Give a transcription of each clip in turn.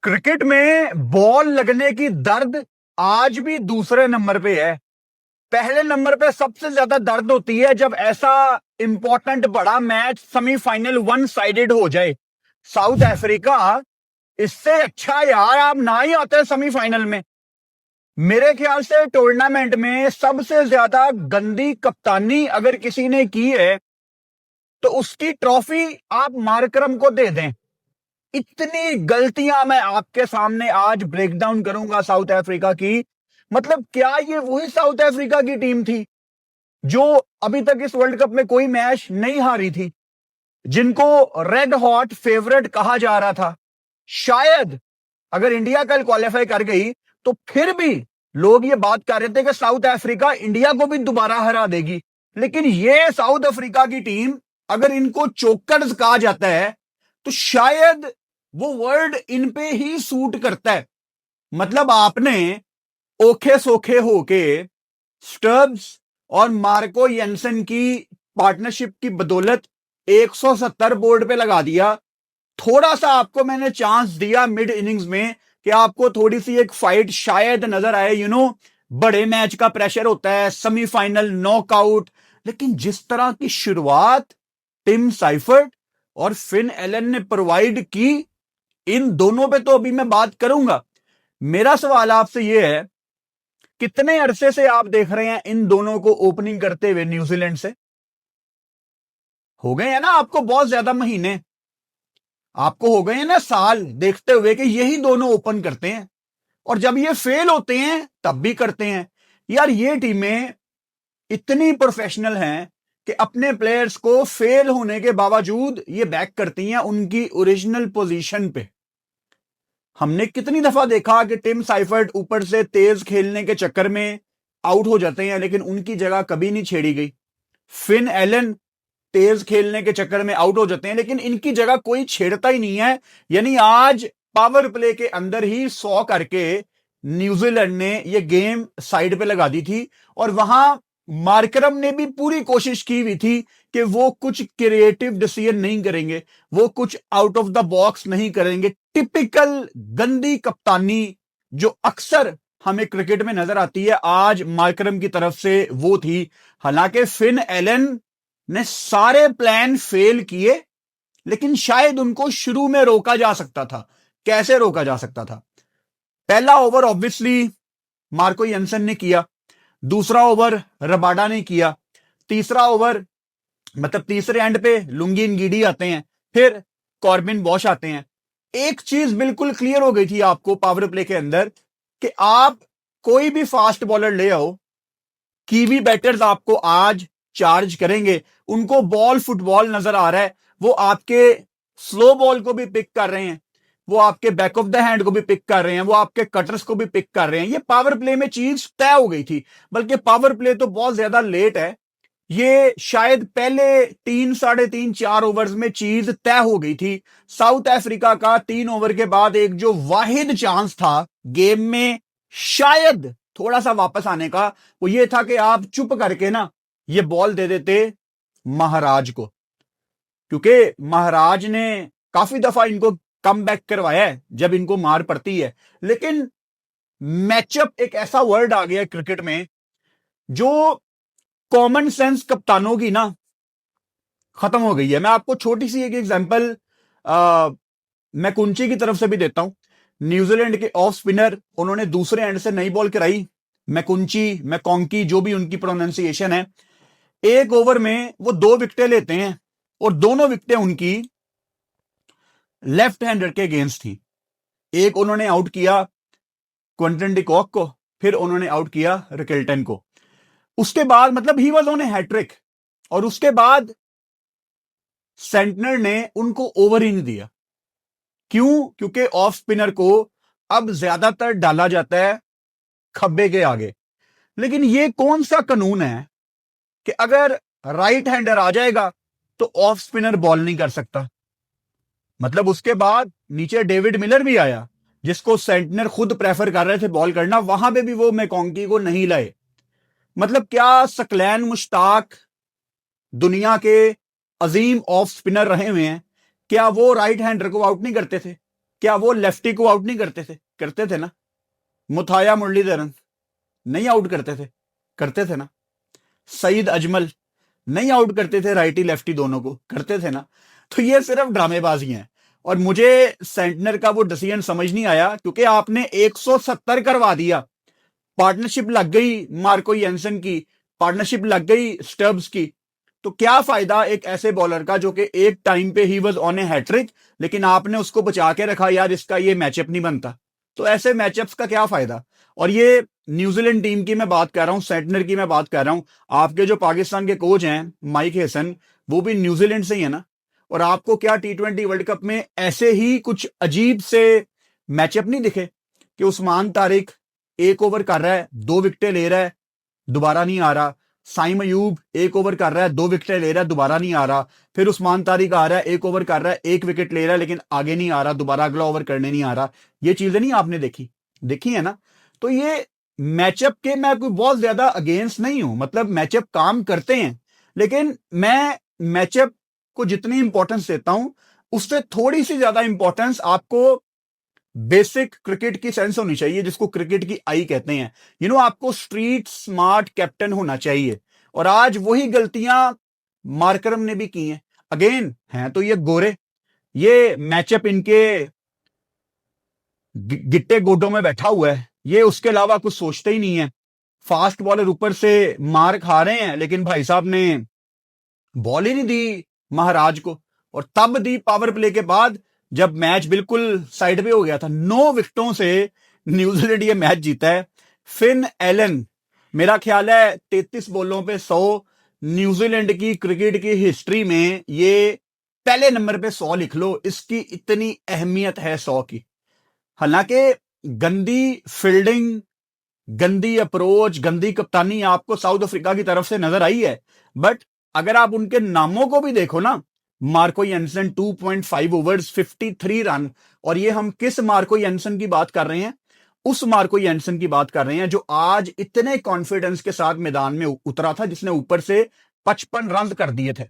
Cricket में ball लगने की दर्द आज भी दूसरे नंबर पे है। पहले नंबर पे सबसे ज्यादा दर्द होती है जब ऐसा इंपॉर्टेंट बड़ा मैच सेमीफाइनल वन साइडेड हो जाए। साउथ अफ्रीका, इससे अच्छा यार आप ना ही आते सेमीफाइनल में। मेरे ख्याल से टूर्नामेंट में सबसे ज्यादा गंदी कप्तानी अगर किसी ने की है तो उसकी ट्रॉफी आप मार्करम को दे दें। इतनी गलतियां मैं आपके सामने आज ब्रेक डाउन करूंगा साउथ अफ्रीका की। मतलब क्या ये वही साउथ अफ्रीका की टीम थी जो अभी तक इस वर्ल्ड कप में कोई मैच नहीं हारी थी, जिनको रेड हॉट फेवरेट कहा जा रहा था? शायद अगर इंडिया कल क्वालिफाई कर गई तो फिर भी लोग ये बात कर रहे थे कि साउथ अफ्रीका इंडिया को भी दोबारा हरा देगी। लेकिन ये साउथ अफ्रीका की टीम, अगर इनको चोकर्स कहा जाता है तो शायद वो वर्ड इन पे ही सूट करता है। मतलब आपने ओखे सोखे होके स्टर्ब्स और मार्को येंसन की पार्टनरशिप की बदौलत 170 बोर्ड पे लगा दिया। थोड़ा सा आपको मैंने चांस दिया मिड इनिंग्स में कि आपको थोड़ी सी एक फाइट शायद नजर आए। बड़े मैच का प्रेशर होता है, सेमीफाइनल, नॉकआउट। लेकिन जिस तरह की शुरुआत टिम साइफर्ट और फिन एलन ने प्रोवाइड की, इन दोनों पे तो अभी मैं बात करूंगा। मेरा सवाल आपसे यह है, कितने अरसे से आप देख रहे हैं इन दोनों को ओपनिंग करते हुए न्यूजीलैंड से? हो गए हैं ना आपको बहुत ज्यादा महीने, आपको हो गए हैं ना साल देखते हुए कि यही दोनों ओपन करते हैं। और जब ये फेल होते हैं तब भी करते हैं। यार ये टीमें इतनी प्रोफेशनल हैं कि अपने प्लेयर्स को फेल होने के बावजूद ये बैक करती हैं उनकी ओरिजिनल पोजीशन पे। हमने कितनी दफा देखा कि टिम साइफर्ट ऊपर से तेज खेलने के चक्कर में आउट हो जाते हैं, लेकिन उनकी जगह कभी नहीं छेड़ी गई। फिन एलन तेज खेलने के चक्कर में आउट हो जाते हैं, लेकिन इनकी जगह कोई छेड़ता ही नहीं है। यानी आज पावर प्ले के अंदर ही 100 करके न्यूजीलैंड ने यह गेम साइड पे लगा दी थी। और वहां मार्करम ने भी पूरी कोशिश की हुई थी कि वो कुछ क्रिएटिव डिसीजन नहीं करेंगे, वो कुछ आउट ऑफ द बॉक्स नहीं करेंगे। टिपिकल गंदी कप्तानी जो अक्सर हमें क्रिकेट में नजर आती है, आज मार्करम की तरफ से वो थी। हालांकि फिन एलन ने सारे प्लान फेल किए, लेकिन शायद उनको शुरू में रोका जा सकता था। कैसे रोका जा सकता था? पहला ओवर ऑब्वियसली मार्को येंसन ने किया, दूसरा ओवर रबाडा ने किया, तीसरा ओवर मतलब तीसरे एंड पे लुंगी नगीडी आते हैं, फिर कॉर्बिन बॉश आते हैं। एक चीज बिल्कुल क्लियर हो गई थी आपको पावर प्ले के अंदर कि आप कोई भी फास्ट बॉलर ले आओ, कीवी बैटर्स आपको आज चार्ज करेंगे। उनको बॉल फुटबॉल नजर आ रहा है, वो आपके स्लो बॉल को भी पिक कर रहे हैं, वो आपके बैक ऑफ द हैंड को भी पिक कर रहे हैं, वो आपके कटर्स को भी पिक कर रहे हैं। ये पावर प्ले में चीज तय हो गई थी। बल्कि पावर प्ले तो बहुत ज्यादा लेट है, ये शायद पहले 3, 3.5, 4 ओवर्स में चीज तय हो गई थी। साउथ अफ्रीका का 3 ओवर के बाद एक जो वाहिद चांस था गेम में शायद थोड़ा सा वापस आने का, वो ये था कि आप चुप करके ना ये बॉल दे देते महाराज को, क्योंकि महाराज ने काफी दफा इनको कम बैक करवाया है जब इनको मार पड़ती है। लेकिन मैचअप एक ऐसा वर्ड आ गया क्रिकेट में जो कॉमन सेंस कप्तानों की ना खत्म हो गई है। मैं आपको छोटी सी एक एग्जांपल मैकुंची की तरफ से भी देता हूं। न्यूजीलैंड के ऑफ स्पिनर, उन्होंने दूसरे एंड से नई बॉल कराई, मैकुंची, मैकोंकी, जो भी उनकी प्रोनाउंसिएशन है। एक ओवर में वो 2 विकेटें लेते हैं और दोनों विकेटें उनकी लेफ्ट हैंडर के अगेंस्ट थी। एक उन्होंने आउट किया क्विंटन डिकॉक को, फिर उन्होंने आउट किया रिकेल्टन को। उसके बाद मतलब he was on a hattrick, और उसके बाद सेंटनर ने उनको ओवर ही नहीं दिया। क्यों? क्योंकि ऑफ स्पिनर को अब ज्यादातर डाला जाता है खब्बे के आगे। लेकिन ये कौन सा कानून है कि अगर राइट हैंडर आ जाएगा तो ऑफ स्पिनर बॉल नहीं कर सकता? मतलब उसके बाद नीचे डेविड मिलर भी आया, जिसको सेंटनर खुद प्रेफर कर रहे थे बॉल करना, वहां पे भी वो मैकोंकी को नहीं लाए। मतलब क्या सकलैन मुश्ताक दुनिया के अजीम ऑफ स्पिनर रहे हुए हैं, क्या वो राइट हैंडर को आउट नहीं करते थे? क्या वो लेफ्टी को आउट नहीं करते थे? करते थे ना। मुथाया मुरलीधरन नहीं आउट करते थे ना। सईद अजमल नहीं आउट करते थे राइटी लेफ्टी दोनों को? करते थे ना। तो ये सिर्फ ड्रामेबाजी है। और मुझे सेंटनर का वो डिसीजन समझ नहीं आया, क्योंकि आपने 170 करवा दिया, पार्टनरशिप लग गई मार्को येंसन की, पार्टनरशिप लग गई स्टब्स की। तो क्या फायदा एक ऐसे बॉलर का जो कि एक टाइम पे he was on a hattrick, लेकिन आपने उसको बचा के रखा, यार इसका ये मैचअप नहीं बनता। तो ऐसे मैचअप्स का क्या फायदा? और ये न्यूजीलैंड टीम की मैं बात कर रहा हूं, सेंटनर की मैं बात कर रहा हूं। आपके जो पाकिस्तान के कोच हैं माइक हेसन, वो भी न्यूजीलैंड से ही है ना। और आपको क्या T20 वर्ल्ड कप में ऐसे ही कुछ अजीब से मैचअप नहीं दिखे कि उस्मान तारिक एक ओवर कर रहा है, 2 विकेटें ले रहा है, दोबारा नहीं आ रहा। साइम अयूब एक ओवर कर रहा है, 2 विकेटें ले रहा है, दोबारा नहीं आ रहा। फिर उस्मान तारिक आ रहा है, एक ओवर कर रहा है, 1 विकेट ले रहा है, लेकिन आगे नहीं आ रहा, दोबारा अगला ओवर करने नहीं आ रहा। ये चीजें नहीं आपने देखी है ना। तो ये मैचअप के मैं कोई बहुत ज्यादा अगेंस्ट नहीं हूं, मतलब मैचअप काम करते हैं, लेकिन मैं मैचअप को जितनी इंपॉर्टेंस देता हूं, उससे थोड़ी सी ज्यादा इंपॉर्टेंस आपको बेसिक क्रिकेट की सेंस होनी चाहिए, जिसको क्रिकेट की आई कहते हैं। आपको स्ट्रीट स्मार्ट कैप्टन होना चाहिए। और आज वही गलतियां मार्करम ने भी की हैं। अगेन हैं तो ये गोरे, ये मैचअप इनके गिट्टे गोडों में बैठा हुआ है, ये उसके अलावा कुछ सोचते ही नहीं है। फास्ट बॉलर ऊपर से मार खा रहे हैं, लेकिन भाई साहब ने बॉल ही नहीं दी महाराज को। और तब दी पावर प्ले के बाद, जब मैच बिल्कुल साइड पे हो गया था। 9 विकेटों से न्यूजीलैंड ये मैच जीता है। फिन एलन, मेरा ख्याल है 33 बॉलों पे 100, न्यूजीलैंड की क्रिकेट की हिस्ट्री में ये पहले नंबर पे 100 लिख लो, इसकी इतनी अहमियत है 100 की। हालांकि गंदी फील्डिंग, गंदी अप्रोच, गंदी कप्तानी आपको साउथ अफ्रीका की तरफ से नजर आई है, बट अगर आप उनके नामों को भी देखो ना, मार्को येंसन 2.5 ओवर्स 53 रन। और ये हम किस मार्को येंसन की बात कर रहे हैं? उस मार्को येंसन की बात कर रहे हैं जो आज इतने कॉन्फिडेंस के साथ मैदान में उतरा था, जिसने ऊपर से 55 रन कर दिए थे।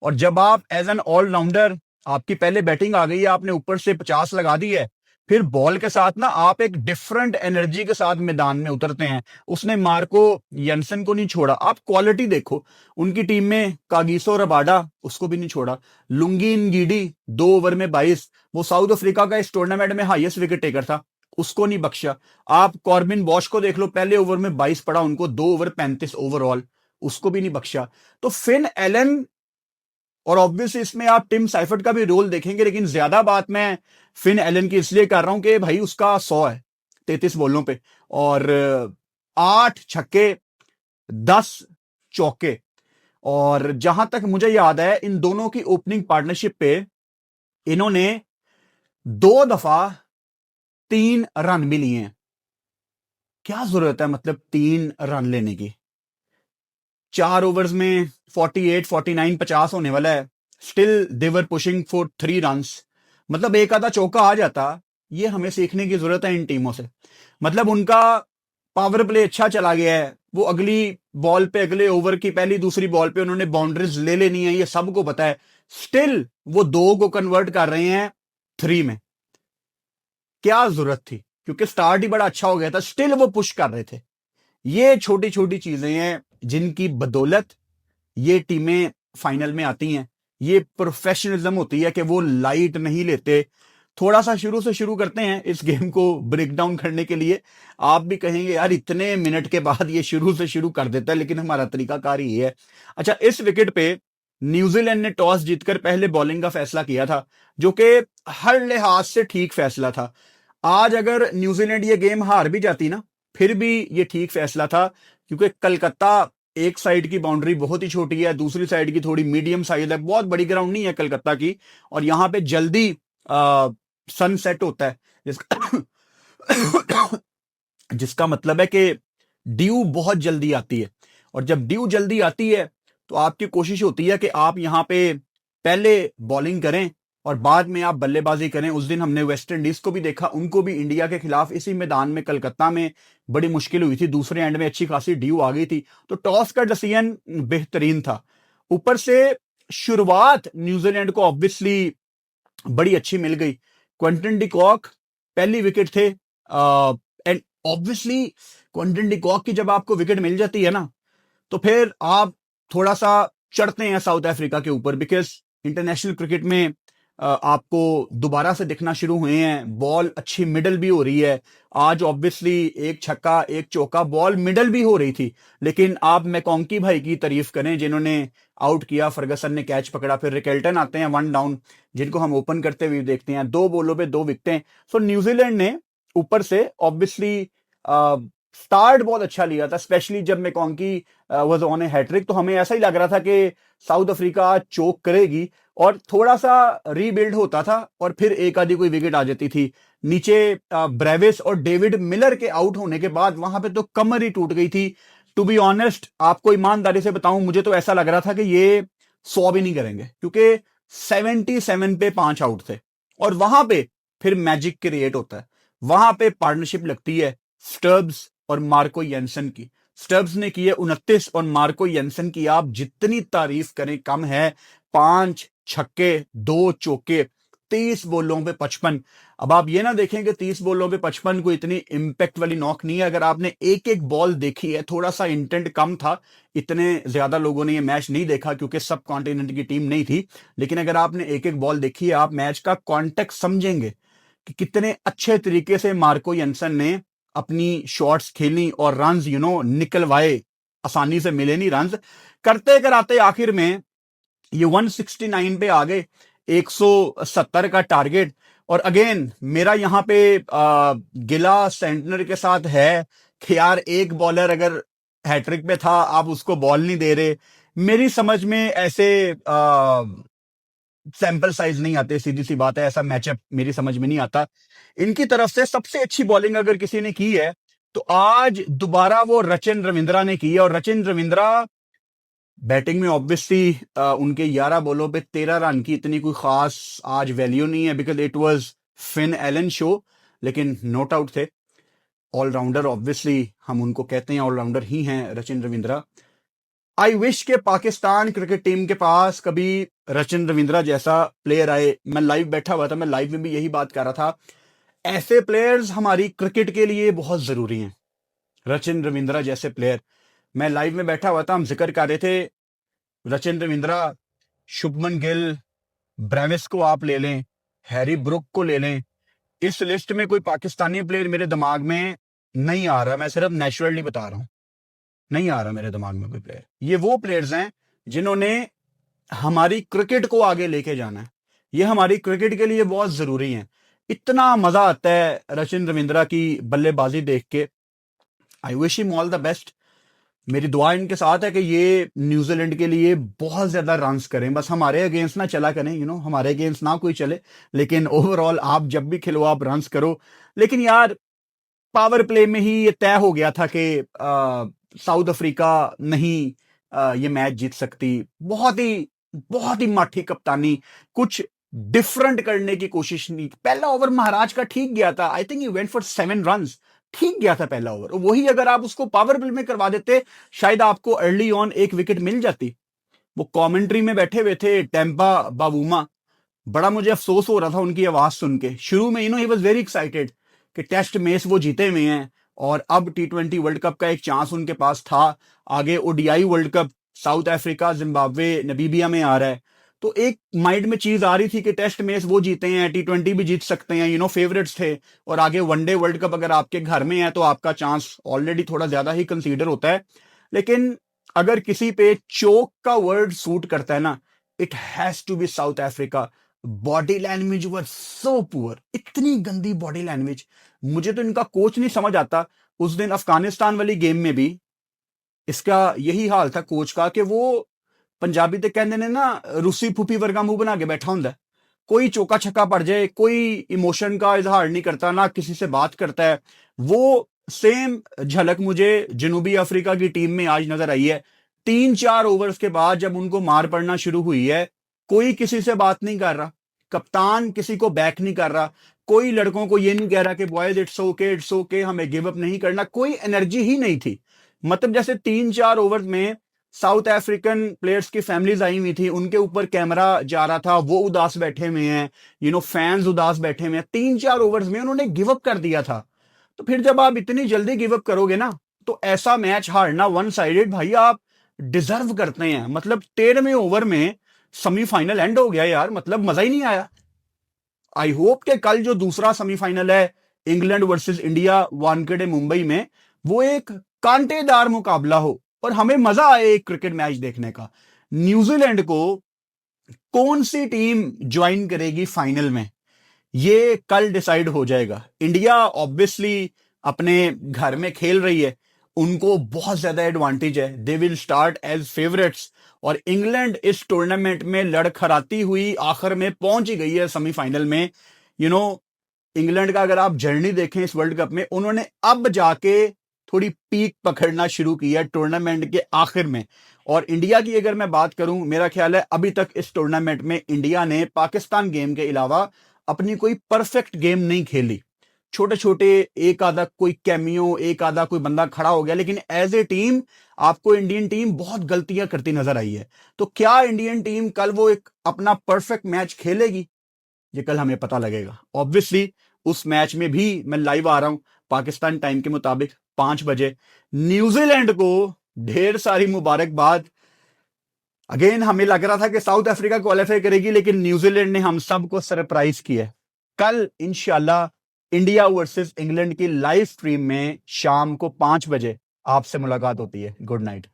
और जब आप एज एन ऑलराउंडर, आपकी पहले बैटिंग आ गई है, आपने ऊपर से 50 लगा दी है, फिर बॉल के साथ ना आप एक डिफरेंट एनर्जी के साथ मैदान में उतरते हैं। उसने मार्को येंसन को नहीं छोड़ा। आप क्वालिटी देखो उनकी टीम में, कागिसो रबाडा, उसको भी नहीं छोड़ा। लुंगी नगीडी 2 ओवर में 22, वो साउथ अफ्रीका का इस टूर्नामेंट में हाईएस्ट विकेट टेकर था, उसको नहीं बख्शा। आप कॉर्बिन बॉश को देख लो, पहले ओवर में 22 पड़ा उनको, 2 ओवर 35 ओवरऑल, उसको भी नहीं बख्शा। तो फिन एलन, और ऑब्वियसली इसमें आप टिम साइफर्ट का भी रोल देखेंगे, लेकिन ज्यादा बात मैं फिन एलन की इसलिए कर रहा हूं कि भाई उसका 100 है 33 बॉलों पे, और 8 छक्के 10 चौके। और जहां तक मुझे याद है, इन दोनों की ओपनिंग पार्टनरशिप पे इन्होंने 2 दफा 3 रन भी लिए हैं। क्या जरूरत है मतलब 3 रन लेने की? 4 ओवर्स में 48, 49, 50 होने वाला है, still they're pushing for 3 runs. मतलब एक आधा चौका आ जाता। ये हमें सीखने की जरूरत है इन टीमों से। मतलब उनका पावर प्ले अच्छा चला गया है, वो अगली बॉल पे, अगले ओवर की पहली दूसरी बॉल पे उन्होंने बाउंड्रीज ले लेनी है, ये सबको पता है। स्टिल वो 2 को कन्वर्ट कर रहे हैं 3 में। क्या जरूरत थी? क्योंकि स्टार्ट ही बड़ा अच्छा हो गया था, स्टिल वो पुश कर रहे थे। ये छोटी छोटी चीजें हैं जिनकी बदौलत ये टीमें फाइनल में आती हैं। ये प्रोफेशनलिज्म होती है कि वो लाइट नहीं लेते। थोड़ा सा शुरू से शुरू करते हैं इस गेम को ब्रेक डाउन करने के लिए। आप भी कहेंगे यार इतने मिनट के बाद ये शुरू से शुरू कर देता है, लेकिन हमारा तरीकाकार ही है। अच्छा, इस विकेट पे न्यूजीलैंड ने टॉस जीतकर पहले बॉलिंग का फैसला किया था, जो कि हर लिहाज से ठीक फैसला था। आज अगर न्यूजीलैंड ये गेम हार भी जाती ना, फिर भी ये ठीक फैसला था, क्योंकि कलकत्ता एक साइड की बाउंड्री बहुत ही छोटी है, दूसरी साइड की थोड़ी मीडियम साइज है, बहुत बड़ी ग्राउंड नहीं है कलकत्ता की। और यहां पे जल्दी सनसेट होता है, जिसका जिसका मतलब है कि ड्यू बहुत जल्दी आती है। और जब ड्यू जल्दी आती है तो आपकी कोशिश होती है कि आप यहां पे पहले बॉलिंग करें और बाद में आप बल्लेबाजी करें। उस दिन हमने वेस्ट इंडीज को भी देखा, उनको भी इंडिया के खिलाफ इसी मैदान में कलकत्ता में बड़ी मुश्किल हुई थी, दूसरे एंड में अच्छी खासी ड्यू आ गई थी। तो टॉस का डिसीजन बेहतरीन था। ऊपर से शुरुआत न्यूजीलैंड को ऑब्वियसली बड़ी अच्छी मिल गई, क्विंटन डिकॉक पहली विकेट थे, एंड ऑब्वियसली क्विंटन डिकॉक की जब आपको विकेट मिल जाती है ना, तो फिर आप थोड़ा सा चढ़ते हैं साउथ अफ्रीका के ऊपर, बिकॉज इंटरनेशनल क्रिकेट में आपको दोबारा से दिखना शुरू हुए हैं, बॉल अच्छी मिडल भी हो रही है। आज ऑब्वियसली एक छक्का एक चौका, बॉल मिडल भी हो रही थी, लेकिन आप मैकॉन्की भाई की तारीफ करें जिन्होंने आउट किया, फर्गसन ने कैच पकड़ा, फिर रिकेल्टन आते हैं 1 डाउन, जिनको हम ओपन करते हुए देखते हैं, 2 बॉलों पे 2 विकेटें। सो न्यूजीलैंड ने ऊपर से ऑब्वियसली स्टार्ट बहुत अच्छा लिया था, स्पेशली जब मैकॉन्की वाज ऑन ए हैट्रिक, तो हमें ऐसा ही लग रहा था कि साउथ अफ्रीका चोक करेगी, और थोड़ा सा रीबिल्ड होता था और फिर एक आधी कोई विकेट आ जाती थी। नीचे ब्रेविस और डेविड मिलर के आउट होने के बाद वहां पे तो कमर ही टूट गई थी। टू बी ऑनेस्ट, आपको ईमानदारी से बताऊं, मुझे तो ऐसा लग रहा था कि ये 100 भी नहीं करेंगे, क्योंकि 77 पे 5 आउट थे, और वहां पे फिर मैजिक क्रिएट होता है। वहां पे पार्टनरशिप लगती है स्टर्ब्स और मार्को येंसन की। स्टर्ब्स ने की है 29 और मार्को येंसन की आप जितनी तारीफ करें कम है। 5 छक्के 2 चौके, 30 बॉलों पे 55। अब आप ये ना देखें कि 30 बॉलों पे 55 कोई इतनी इंपैक्ट वाली नॉक नहीं है। अगर आपने एक एक बॉल देखी है, थोड़ा सा इंटेंट कम था, इतने ज्यादा लोगों ने ये मैच नहीं देखा क्योंकि सब कॉन्टिनेंट की टीम नहीं थी, लेकिन अगर आपने एक एक बॉल देखी है, आप मैच का कॉन्टेक्स्ट समझेंगे कि कितने अच्छे तरीके से मार्को येंसन ने अपनी शॉट्स खेली और रन्स निकलवाए, आसानी से मिले नहीं रन्स, करते कराते आखिर में ये 169 पे आ गए, 170 का टारगेट। और अगेन मेरा यहां पे गिला सेंटनर के साथ है कि यार एक बॉलर अगर हैट्रिक पे था, आप उसको बॉल नहीं दे रहे। मेरी समझ में ऐसे सैंपल साइज नहीं आते, सीधी सी बात है, ऐसा मैचअप मेरी समझ में नहीं आता। इनकी तरफ से सबसे अच्छी बॉलिंग अगर किसी ने की है तो आज दोबारा वो रचिन रविंद्रा ने की है, और रचिन रविंद्रा बैटिंग में ऑब्वियसली उनके 11 बॉलों पे 13 रन की इतनी कोई खास आज वैल्यू नहीं है, because it was Finn Allen show, लेकिन नॉट आउट थे। ऑलराउंडर ऑब्वियसली हम उनको कहते हैं, ऑलराउंडर ही हैं रचिन रविंद्रा। आई विश के पाकिस्तान क्रिकेट टीम के पास कभी रचिन रविंद्रा जैसा प्लेयर आए। मैं लाइव बैठा हुआ था, मैं लाइव में भी यही बात कर रहा था, ऐसे प्लेयर्स हमारी क्रिकेट के लिए बहुत जरूरी हैं, रचिन रविंद्रा जैसे प्लेयर। मैं लाइव में बैठा हुआ था, हम जिक्र कर रहे थे रचिन रविंद्रा, शुभमन गिल, ब्रेविस को आप ले लें, हैरी ब्रुक को ले लें, इस लिस्ट में कोई पाकिस्तानी प्लेयर मेरे दिमाग में नहीं आ रहा, मैं सिर्फ नेचुरली बता रहा हूं, नहीं आ रहा मेरे दिमाग में कोई प्लेयर। ये वो प्लेयर्स हैं जिन्होंने हमारी क्रिकेट को आगे लेके जाना है, ये हमारी क्रिकेट के लिए बहुत जरूरी है। इतना मजा आता है रचिन रविंद्रा की बल्लेबाजी देख के। I wish him all the best. मेरी दुआ इनके साथ है कि ये न्यूजीलैंड के लिए बहुत ज्यादा रन्स करें, बस हमारे अगेंस्ट ना चला करें, हमारे अगेंस्ट ना कोई चले, लेकिन ओवरऑल आप जब भी खेलो आप रन्स करो। लेकिन यार पावर प्ले में ही ये तय हो गया था कि साउथ अफ्रीका नहीं ये मैच जीत सकती। बहुत ही माठी कप्तानी, कुछ डिफरेंट करने की कोशिश नहीं। पहला ओवर महाराज का ठीक गया था, I think he went for 7 runs, ठीक गया था पहला ओवर, वही अगर आप उसको पावर प्ले में करवा देते शायद आपको अर्ली ऑन एक विकेट मिल जाती। वो कमेंट्री में बैठे हुए थे टेम्पा बावूमा, बड़ा मुझे अफसोस हो रहा था उनकी आवाज सुन के। शुरू में ही वाज वेरी एक्साइटेड कि टेस्ट मैच वो जीते हुए हैं और अब T20 वर्ल्ड कप का एक चांस उनके पास था, आगे ODI world cup south Africa, Zimbabwe, Namibia में आ रहा है, तो एक माइंड में चीज आ रही थी कि टेस्ट मैच वो जीते हैं, T20 भी जीत सकते हैं, फेवरेट्स थे, और आगे वनडे वर्ल्ड कप अगर आपके घर में है तो आपका चांस ऑलरेडी थोड़ा ज्यादा ही कंसीडर होता है। लेकिन अगर किसी पे चोक का वर्ड सूट करता है ना, it has to be South Africa. Body language were so poor, इतनी गंदी बॉडी लैंग्वेज, मुझे तो इनका कोच नहीं समझ आता। उस दिन अफगानिस्तान वाली गेम में भी इसका यही हाल था कोच का, कि वो पंजाबी ते कहते ने ना रूसी फूफी वर्गा मुंह बना के बैठा हुंदा है, कोई चौका छक्का पड़ जाए कोई इमोशन का इजहार नहीं करता, ना किसी से बात करता है। वो सेम झलक मुझे जनूबी अफ्रीका की टीम में आज नजर आई है। 3-4 ओवर्स के बाद जब उनको मार पड़ना शुरू हुई है, कोई किसी से बात नहीं कर रहा, कप्तान किसी को बैक नहीं कर रहा, कोई लड़कों को ये नहीं कह रहा कि बॉयज इट्स ओके, हमें गिव अप नहीं करना, कोई एनर्जी ही नहीं थी। मतलब जैसे 3-4 ओवर में साउथ अफ्रीकन प्लेयर्स की फैमिलीज आई हुई थी, उनके ऊपर कैमरा जा रहा था, वो उदास बैठे हुए हैं, फैंस उदास बैठे हुए हैं, 3-4 ओवर्स में उन्होंने गिव अप कर दिया था। तो फिर जब आप इतनी जल्दी गिव अप करोगे ना, तो ऐसा मैच हारना वन साइडेड भाई आप डिजर्व करते हैं। मतलब 13वें ओवर में सेमीफाइनल एंड हो गया यार, मतलब मजा ही नहीं आया। आई होप कि कल जो दूसरा सेमीफाइनल है England versus India Wankhede Mumbai में, वो एक कांटेदार मुकाबला हो और हमें मजा आए एक क्रिकेट मैच देखने का। न्यूजीलैंड को कौन सी टीम ज्वाइन करेगी फाइनल में, ये कल डिसाइड हो जाएगा। इंडिया ऑब्वियसली अपने घर में खेल रही है, उनको बहुत ज्यादा एडवांटेज है, they will start as favourites. और इंग्लैंड इस टूर्नामेंट में लड़खड़ाती हुई आखिर में पहुंच ही गई है सेमीफाइनल में। यू नो इंग्लैंड का अगर आप जर्नी देखें इस वर्ल्ड कप में, उन्होंने अब जाके थोड़ी पीक पकड़ना शुरू किया टूर्नामेंट के आखिर में। और इंडिया की अगर मैं बात करूं, मेरा ख्याल है अभी तक इस टूर्नामेंट में इंडिया ने पाकिस्तान गेम के अलावा अपनी कोई परफेक्ट गेम नहीं खेली। छोटे छोटे एक आधा कोई कैमियो, एक आधा कोई बंदा खड़ा हो गया, लेकिन एज ए टीम आपको इंडियन टीम बहुत गलतियां करती नजर आई है। तो क्या इंडियन टीम कल वो एक अपना परफेक्ट मैच खेलेगी, ये कल हमें पता लगेगा। ऑब्वियसली उस मैच में भी मैं लाइव आ रहा हूं पाकिस्तान टाइम के मुताबिक 5 बजे। न्यूजीलैंड को ढेर सारी मुबारकबाद। अगेन हमें लग रहा था कि साउथ अफ्रीका क्वालिफाई करेगी, लेकिन न्यूजीलैंड ने हम सबको सरप्राइज किया। कल इंशाल्लाह इंडिया वर्सेस इंग्लैंड की लाइव स्ट्रीम में शाम को 5 बजे आपसे मुलाकात होती है। Good night.